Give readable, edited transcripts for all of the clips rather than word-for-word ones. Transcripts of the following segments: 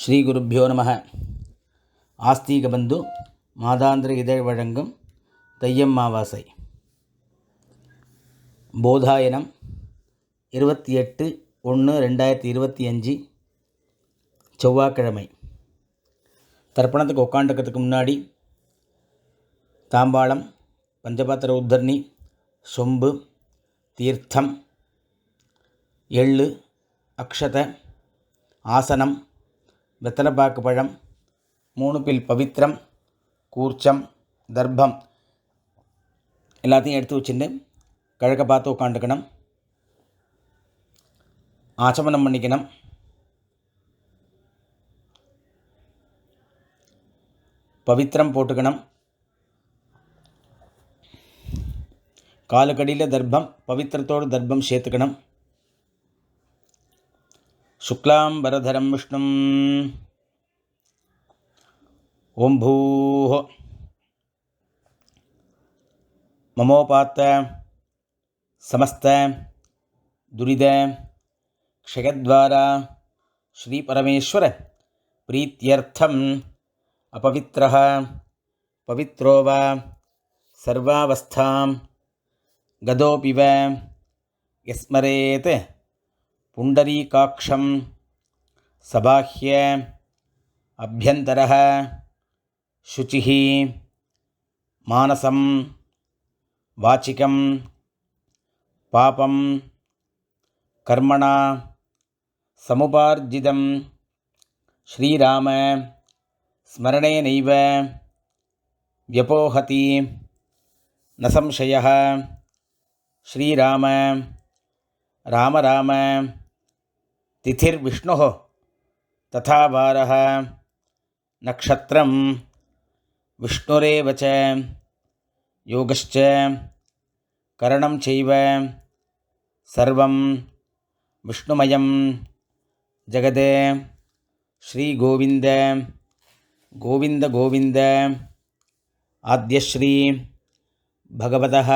ஸ்ரீ குருப்பியோ நம. ஆஸ்தீக பந்து மாதாந்திர இதழ் வழங்கும் தையம்மாவாசை போதாயனம் 28/1/2025 செவ்வாய்க்கிழமை. தர்ப்பணத்துக்கு உட்காந்துக்கிறதுக்கு முன்னாடி தாம்பாளம், பஞ்சபாத்திர உத்தரணி, சொம்பு, தீர்த்தம், எள்ளு, அக்ஷத, ஆசனம், வெத்தலைப்பாக்கு பழம், 3 பில் பவித்திரம், கூர்ச்சம், தர்ப்பம் எல்லாத்தையும் எடுத்து வச்சுட்டு கிழக்க பார்த்து உட்காந்துக்கணும். ஆச்சமனம் பண்ணிக்கணும். பவித்திரம் போட்டுக்கணும். காலுக்கடியில் தர்ப்பம், பவித்திரத்தோடு தர்ப்பம் சேர்த்துக்கணும். சுக்லாம்பரதரம் விஷ்ணும். ஓம் பூஹ மமோபாத்த சமஸ்த துரித க்ஷயத்வாரா ஸ்ரீ பரமேஸ்வர பிரீத்யர்த்தம் அபவித்ரஹ பவித்ரோ வா சர்வாவஸ்தாம் கதோபிவ யஸ்மரேத் புண்டரீகாக்ஷம் சபாஹ்ய அப்யந்தரஹ சுச்சிஹ மானசம் வாச்சிகம் பாபம் கர்மணா சமுபார்ஜிதம் ஸ்ரீராம ஸ்மரணேனைவ வ்யபோஹதி ந சம்சயः. ஸ்ரீராம ராம ராம திதிர்விஷ்ணுः ததா வாரः நக்ஷத்ரம் விஷ்ணுரேவ ச யோகஸ்ச கரணம் சைவ சர்வம் விஷ்ணுமயம் ஜெகதே. ஸ்ரீ கோவிந்த கோவிந்த கோவிந்த. ஆத்யஸ்ரீ பகவதः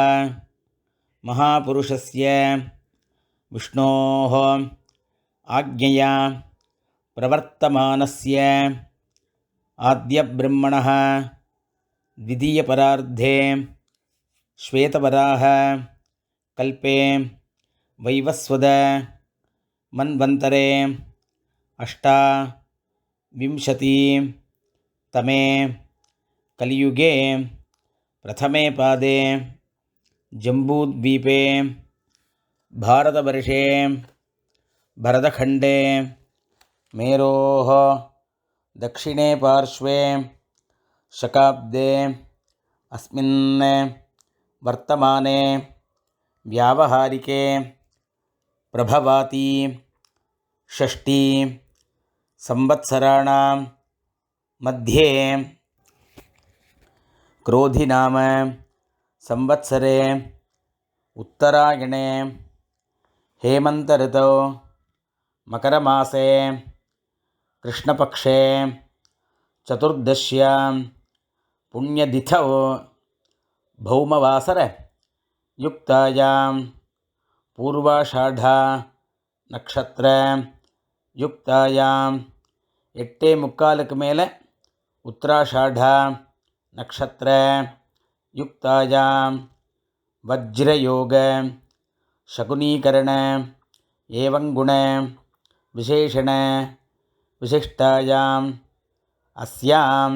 மகாபுருஷஸ்ய விஷ்ணோः ஆக்ஞயா பிரவர்த்தமானஸ்ய ஆத்யப்ரம்மணः த்விதீயபரார்த்தே ஸ்வேதவராஹ கல்பே வைவஸ்வத மன்வந்தரே அஷ்டாவிம்சதி தமே கலியுகே பிரதமே பாதே ஜம்பூத்வீபே பாரதவர்ஷே பரதகண்டே மேரோः दक्षिणे पार्श्वे शकाब्दे अस्मिन् वर्तमाने व्यावहारिके प्रभवाति षष्ठी संवत्सराणां मध्ये क्रोधिनाम संवत्सरे उत्तरायणे हेमन्तऋतौ मकरमासे कृष्णपक्षे चतुर्दश्यां पुण्यतिथौ भौमवासर युक्तायां पूर्वाषाढ़ा नक्षत्र युक्तायां 8:45 मेले उत्तराषाढ़ा नक्षत्र युक्तायां वज्रयोग शकुनीकरण एवं गुण विशेषण विशिष्टायां अस्यां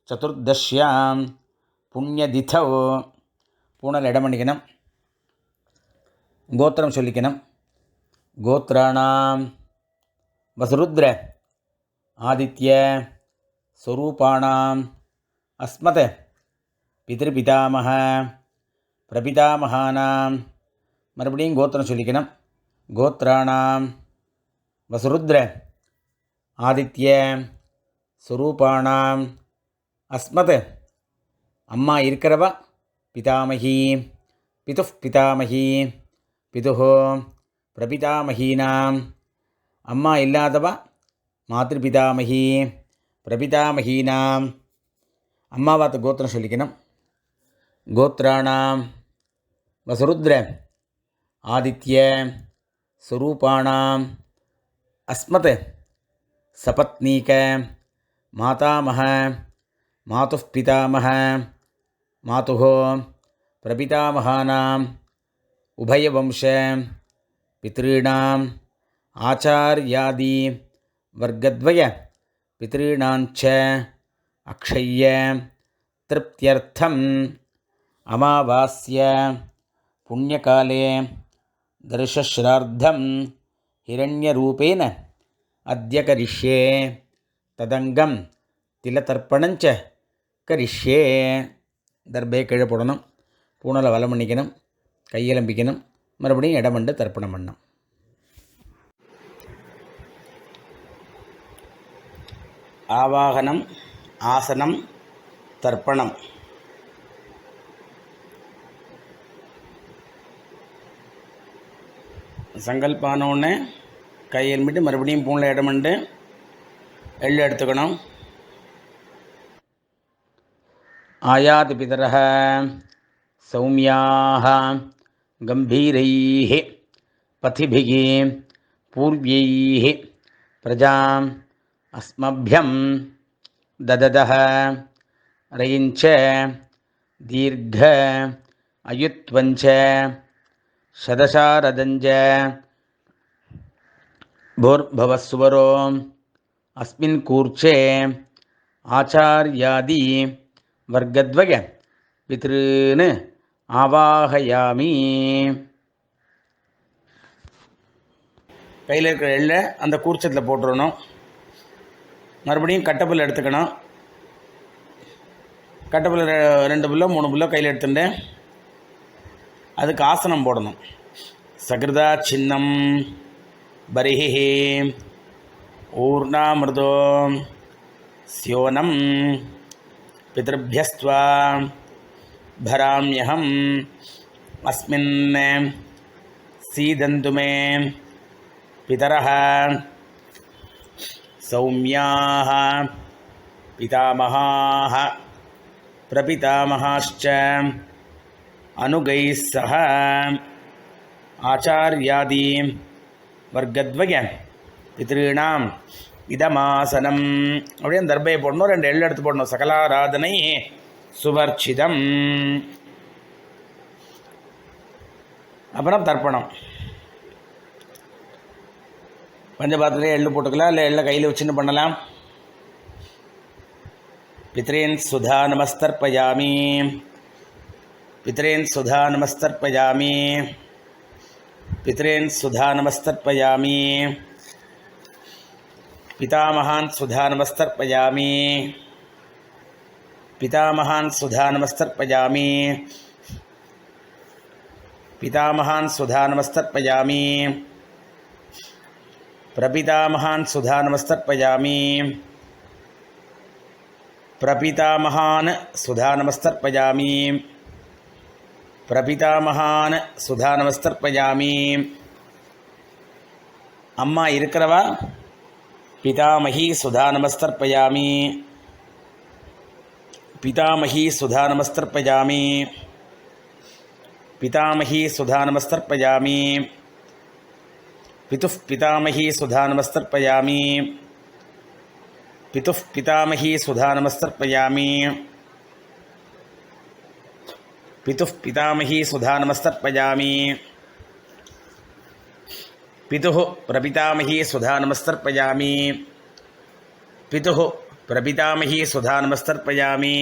चतुर्दश्यां पुण्यतिथौ பூனல் இடம் பண்ணிக்கணும். கோத்திரம் சொல்லிக்கணும். கோத்ராணாம் வசுருத்ர ஆதித்ய ஸ்வரூபாணாம் அஸ்மத் பிதிருபிதாமக பிரபிதாமகானாம். மறுபடியும் கோத்திரம் சொல்லிக்கணும். கோத்ராணாம் வசுருத்ர ஆதித்ய ஸ்வரூபாணாம் அஸ்மத். அம்மா இருக்கிறவா பிதாமகி பிதுஃப் பிதாமகி பிதுஹ பிரபிதாமகீனாம். அம்மா இல்லாதவா மாத்ருபிதாமகி பிரபிதாமகீனாம். அம்மாவாத்த கோத்திரம் சொல்லிக்கணும். கோத்ராணாம் வசுருத்ர ஆதித்ய ஸ்வரூபாணாம் அஸ்மத் सपत्नीक मातामह मातुः पितामह मातुः प्रपितामहानाम् उभयवंश पितॄणाम् आचार्यादि वर्गद्वय पितॄणाञ्च अक्षय्य तृप्त्यर्थम् अमावास्य पुण्यकाले दर्शश्राद्धं हिरण्यरूपेण अद्य करिष्ये तदंगम तिलतर्पणञ्च करिष्ये. தர்பே கீழே போடணும், பூனலை வலம் பண்ணிக்கணும், கையெலம்பிக்கணும், மறுபடியும் இடமண்டு தர்ப்பணம் பண்ணணும். ஆவாகனம், ஆசனம், தர்ப்பணம். சங்கல்பானோன்னு கையெலும்பிட்டு மறுபடியும் பூனில் இடமண்டு எள்ளு எடுத்துக்கணும். आयाति पितरः सौम्याः गम्भीरैः पथिभिः पूर्व्यैः प्रजाम् अस्मभ्यं दददः रयिञ्च दीर्घ अयुत्वञ्च शदशारदञ्च भूर्भवस्वरो अस्मिन् कूर्चे आचार्यादि वर्गद्वय पितॄन् आवाहयामि. கையில் இருக்கிற எள்ளை அந்த கூர்ச்சத்தில் போட்டுடணும். மறுபடியும் கட்டப்புல் எடுத்துக்கணும். கட்டப்புல் 2 புல்லோ 3 புல்லோ கையில் எடுத்துட்டேன். அதுக்கு ஆசனம் போடணும். சகிருதா சின்னம் பரிஹி ஊர்ணாமிருதோ ஸ்யோனம் पितृभ्यस्त्वा भराम्यहम् अस्मिन् सीदन्तु मे पितरः सौम्याः पितामहाः प्रपितामहाश्च अनुगैः सह आचार्यादि वर्गद्वय पितॄणाम् இதமாசனம். அப்படியே அந்த தர்பையை போடணும். 2 எள்ளு எடுத்து போடணும். சகலாராதனை சுவர்ச்சிதம். அப்புறம் தர்ப்பணம். பஞ்சபாத்திரத்திலே எள்ளு போட்டுக்கலாம், இல்லை எள்ளை கையில் வச்சுன்னு பண்ணலாம். பித்ரேன் சுதா நமஸ்தர்ப்பயாமி பித்ரேன் சுதா நமஸ்தர்ப்பயாமி பித்ரேன் சுதா நமஸ்தர்ப்பயாமி पितामहान् सुधा नमस्तर्पयामि पितामहान् सुधा नमस्तर्पयामि पितामहान् सुधा नमस्तर्पयामि प्रपितामहान् सुधा नमस्तर्पयामि प्रपितामहान् सुधा नमस्तर्पयामि प्रपितामहान् सुधा नमस्तर्पयामि. अम्मा इरुक्करवा पितामही सुधा नमस्तर्पयामि पितामही सुधा नमस्तर्पयामि पितामही सुधा नमस्तर्पयामि पितुः पितामही सुधा नमस्तर्पयामि पितुः पितामही सुधा नमस्तर्पयामि पितुः पितामही सुधा नमस्तर्पयामि पितुः प्रपितामही सुधा नमस्तर्पयामि पितुः प्रपितामही सुधा नमस्तर्पयामि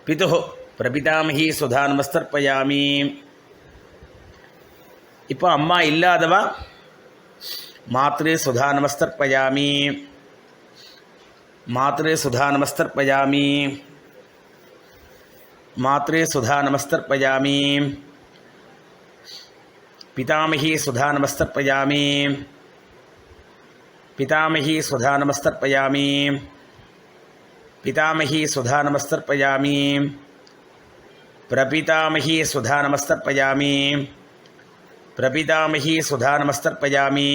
पितुः प्रपितामही सुधा नमस्तर्पयामि. இப்போ அம்மா இல்லாதவா மாத்ரு சுதா நமஸ்தர்ப்பயாமி மாத்ரு சுதா நமஸ்தர்ப்பயாமி मात्रे सुधा नमस्तर्पयामि पितामही सुधा नमस्तर्पयामि पितामही सुधा नमस्तर्पयामि पितामही सुधा नमस्तर्पयामि प्रपितामही सुधा नमस्तर्पयामि प्रपितामही सुधा नमस्तर्पयामि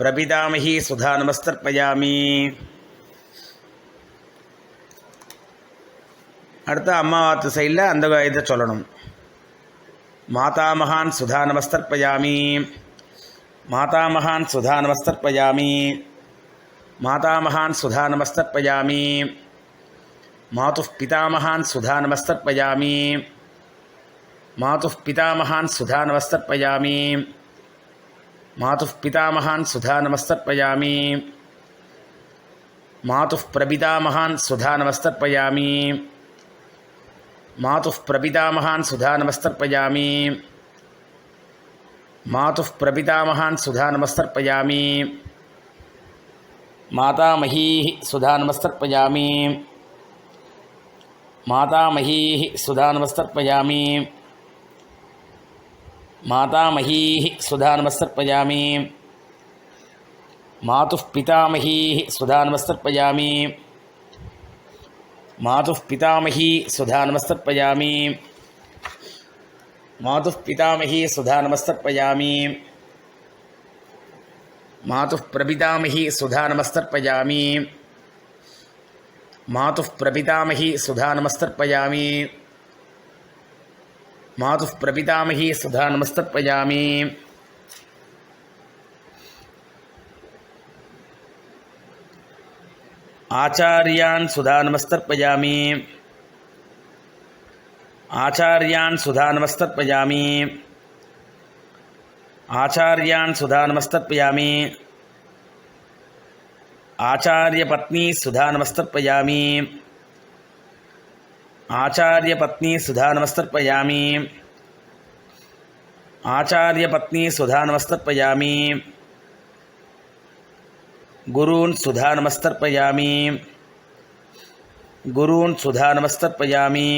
प्रपितामही सुधा नमस्तर्पयामि. அடுத்த அம்மாவாத்து சைடில் அந்த இதை சொல்லணும். மாதாமகான் சுதா நமஸ்தர்ப்பயாமி मातामहान् सुधा नमस्तर्पयामि मातामहान् सुधा नमस्तर्पयामि मातुः पितामहान् सुधा नमस्तर्पयामि मातुः पितामहान् सुधा नमस्तर्पयामि मातुः पितामहान् सुधा नमस्तर्पयामि मातुः प्रपितामहान् सुधा नमस्तर्पयामि मातुः प्रपितामहान् सुधा नमस्तर्पयामि मातुः प्रपितामहान् सुधा नमस्तर्पयामि मातामहीः सुधा नमस्तर्पयामि मातामहीः सुधा नमस्तर्पयामि मातामहीः सुधा नमस्तर्पयामि मातुः पितामहीः सुधा नमस्तर्पयामि मातुः पितामही सुधा नमस्तर्पयामि मातुः पितामही सुधा नमस्तर्पयामि मातुः प्रपितामही सुधा नमस्तर्पयामि मातुः प्रपितामही सुधा नमस्तर्पयामि मातुः प्रपितामही सुधा नमस्तर्पयामि आचार्यान् सुधा नमस्तर्पयामि आचार्यान् सुधा नमस्तर्पयामि आचार्यान् सुधा नमस्तर्पयामि आचार्यपत्नी सुधा नमस्तर्पयामि आचार्यपत्नी सुधा नमस्तर्पयामि आचार्यपत्नी सुधा नमस्तर्पयामि गुरून् सुधा नमस्तर्पयामि गुरून् सुधा नमस्तर्पयामि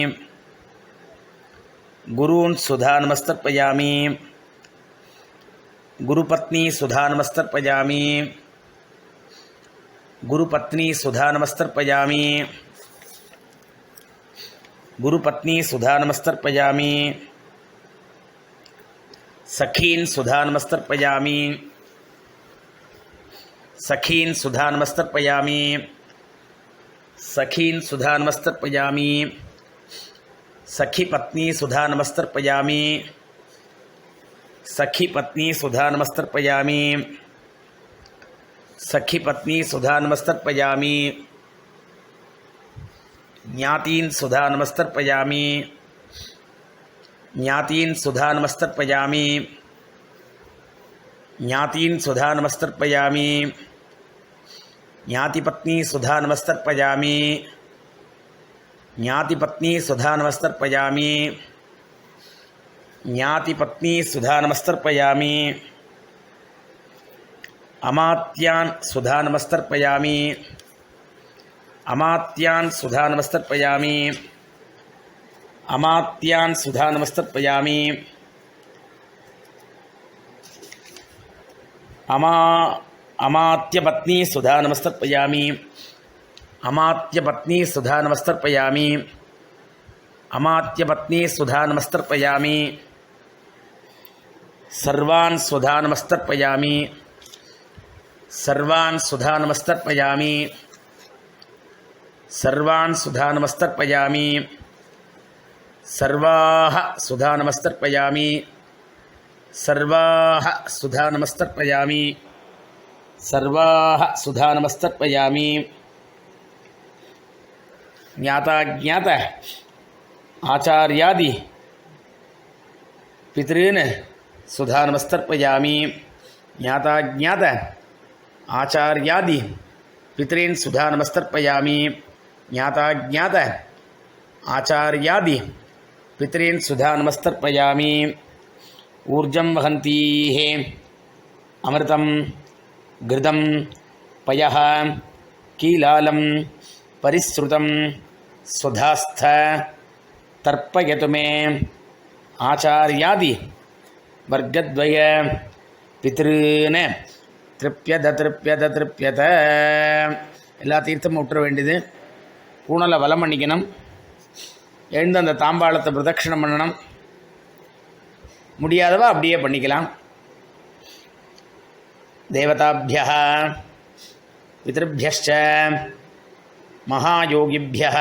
गुरून् सुधा नमस्तर्पयामि गुरुपत्नी सुधा नमस्तर्पयामि गुरुपत्नी सुधा नमस्तर्पयामि गुरुपत्नी सुधा नमस्तर्पयामि सखीन् सुधा नमस्तर्पयामि सखीन् सुधा नमस्तर्पयामि सखीन् सुधा नमस्तर्पयामि सखीपत्नी सुधा नमस्तर्पयामि सखीपत्नी सुधा नमस्तर्पयामि सखीपत्नी सुधा नमस्तर्पयामि ज्ञातीन् सुधा नमस्तर्पयामि ज्ञातीन् सुधा नमस्तर्पयामि ज्ञातीन् सुधा नमस्तर्पयामि ज्ञातिपत्नी सुधा नमस्तर्पयामि ज्ञातिपत्नी सुधा नमस्तर्पयामि ज्ञातिपत्नी सुधा नमस्तर्पयामि अमात्यान् सुधा नमस्तर्पयामि अमात्यान् सुधा नमस्तर्पयामि अमात्यान् सुधा नमस्तर्पयामि अमात्यपत्नी सुधा नमस्तर्पयामि अमात्यपत्नी सुधा नमस्तर्पयामि अमात्यपत्नी सुधा नमस्तर्पयामि सर्वान् सुधा नमस्तर्पयामि सर्वान् सुधा नमस्तर्पयामि सर्वान् सुधा नमस्तर्पयामि सर्वाः सुधा नमस्तर्पयामि सर्वाः सुधा नमस्तर्पयामि सर्वाः सुधा नमस्तर्पयामि ज्ञाता ज्ञात आचार्यादि पितॄन् सुधा नमस्तर्पयामि ज्ञाता ज्ञात आचार्यादि पितॄन् सुधा नमस्तर्पयामि ज्ञाता ज्ञात आचार्यादि पितॄन् सुधा नमस्तर्पयामि ऊर्जं वहन्तीः अमृतं घृतं पयः कीलालं परिसृतं स्वधास्थ तर्पयतु मे आचार्यादि वर्गद्वय पितॄन् திருப்பியத திருப்பியத திருப்பியத எல்லா தீர்த்தமும் விட்டுற வேண்டியது. பூனலை வலம் பண்ணிக்கணும். எழுந்து அந்த தாம்பாளத்தை பிரதட்சிணம் பண்ணணும். முடியாதவா அப்படியே பண்ணிக்கலாம். தேவதாபியः பிதృभ्यश्च महायोगिभ्यः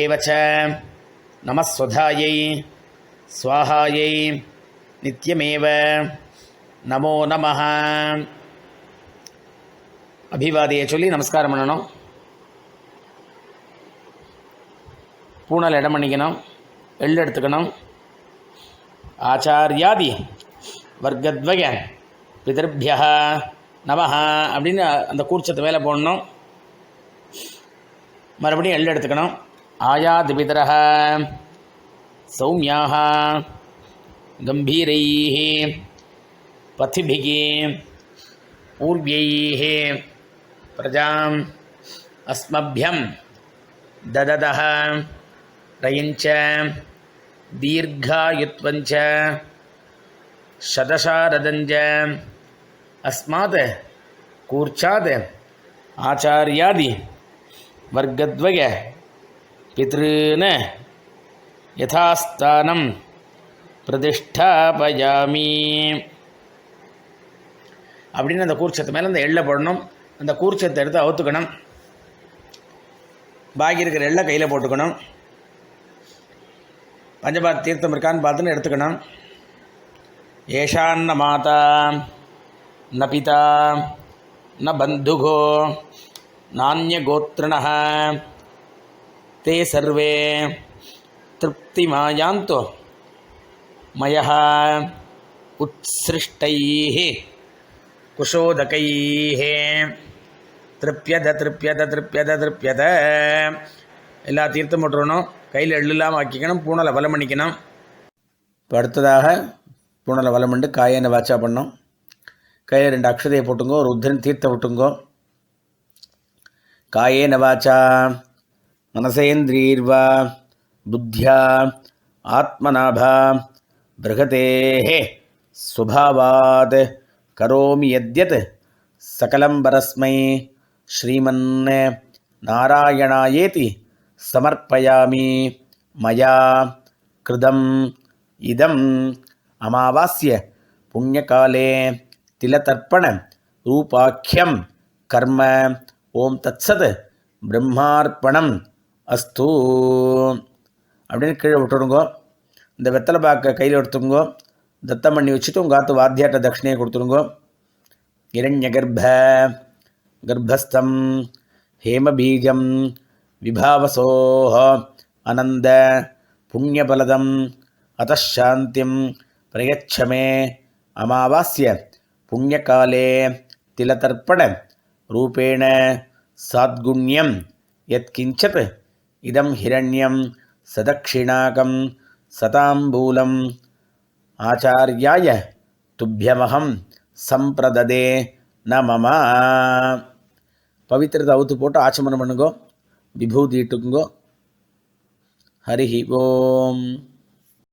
एवच नमस्वधायै स्वाहायै नित्यमेव நமோ நமஹ. அபிவாதியை சொல்லி நமஸ்காரம் பண்ணணும். பூனல் இடம் பண்ணிக்கணும். எள்ளு எடுத்துக்கணும். ஆச்சாரியாதி வர்க்கத்வய பிதர்பியா நமஹ அப்படின்னு அந்த கூர்ச்சத்து மேலே போடணும். மறுபடியும் எள்ளு எடுத்துக்கணும். ஆயாது பிதரஹ சௌமியாக கம்பீரைः பதிபிः பூர்வைः பிரஜாம் அஸ்மभ्यं ददतः रयञ्च दीर्घायुत्वञ्च शतशारदञ्च अस्मात् कूर्चात् आचार्यादि वर्गद्वय पितॄन् यथास्थानं பிரதிஷ்டாபயாமி அப்படின்னு அந்த கூர்ச்சத்து மேலே அந்த எள்ளை போடணும். அந்த கூர்ச்சத்தை எடுத்து அவுத்துக்கணும். பாக்கி இருக்கிற எள்ளை கையில் போட்டுக்கணும். பஞ்சபாத் தீர்த்தம் இருக்கான்னு பார்த்துன்னு எடுத்துக்கணும். ஏஷான்ன மாதா ந பிதா ந பந்துகோ நானிய கோத்ரிணः தே சர்வே திருப்திமாயாந்தோ மயः உத்ஸ்ருஷ்டைः குஷோதகைः திருப்யத திருப்யத திருப்யத திருப்யத. எல்லா தீர்த்தம் போட்டுருணும். கையில் எள்ளு இல்லாமல் ஆக்கிக்கணும். பூனலை வலம் பண்ணிக்கணும். இப்போ அடுத்ததாக பூனலை வலம் பண்ணி காயனை வாச்சா பண்ணோம். கையில் 2 அக்ஷதையை போட்டுங்கோ. ஒரு உத்திரன் தீர்த்தம் விட்டுங்கோ. காயேன வாச்சா மனசேந்திரீர்வா புத்தியா ஆத்மநாபா பிரகதேஹ சுபாவாத் கரோமி யத்யத் சகலம் பரஸ்மை ஸ்ரீமன் நாராயணாயேதி சமர்ப்பயாமி மயா கிருதம் இதம் அமாவாஸ்ய புண்ணியகாலே திலதர்ப்பண ரூபாக்கியம் கர்ம ஓம் தத்சத் பிரம்மார்ப்பணம் அஸ்து அப்படின்னு கீழே விட்டுடுங்கோ. இந்த வெத்தலை பாக்கை கையில் எடுத்துங்கோ. தத்தம் பண்ணி வச்சுட்டு உங்கள் காத்து வாத்தியாட்ட தட்சிணையை கொடுத்துருங்கோ. இரண்ய கர்ப்பஸ்தம் ஹேமபீஜம் விபாவசோஹ அனந்த புண்ணியபலதம் அதாந்தியம் பிரயச்சமே அமாவாஸ்ய புண்ணியகாலே திலதர்ப்பண ரூபேண சாத்குண்யம் யத்கிஞ்சத் இதம் ஹிரண்யம் சதக்ஷிணாகம் சதாம்பூலம் ஆச்சார்யாய துப்பியமகம் சம்பிரததே ந மம. பவித்திரத்தை அவுத்து போட்டு ஆச்சமனம் பண்ணுங்கோ. விபூதி இட்டுங்கோ. ஹரி ஓம்.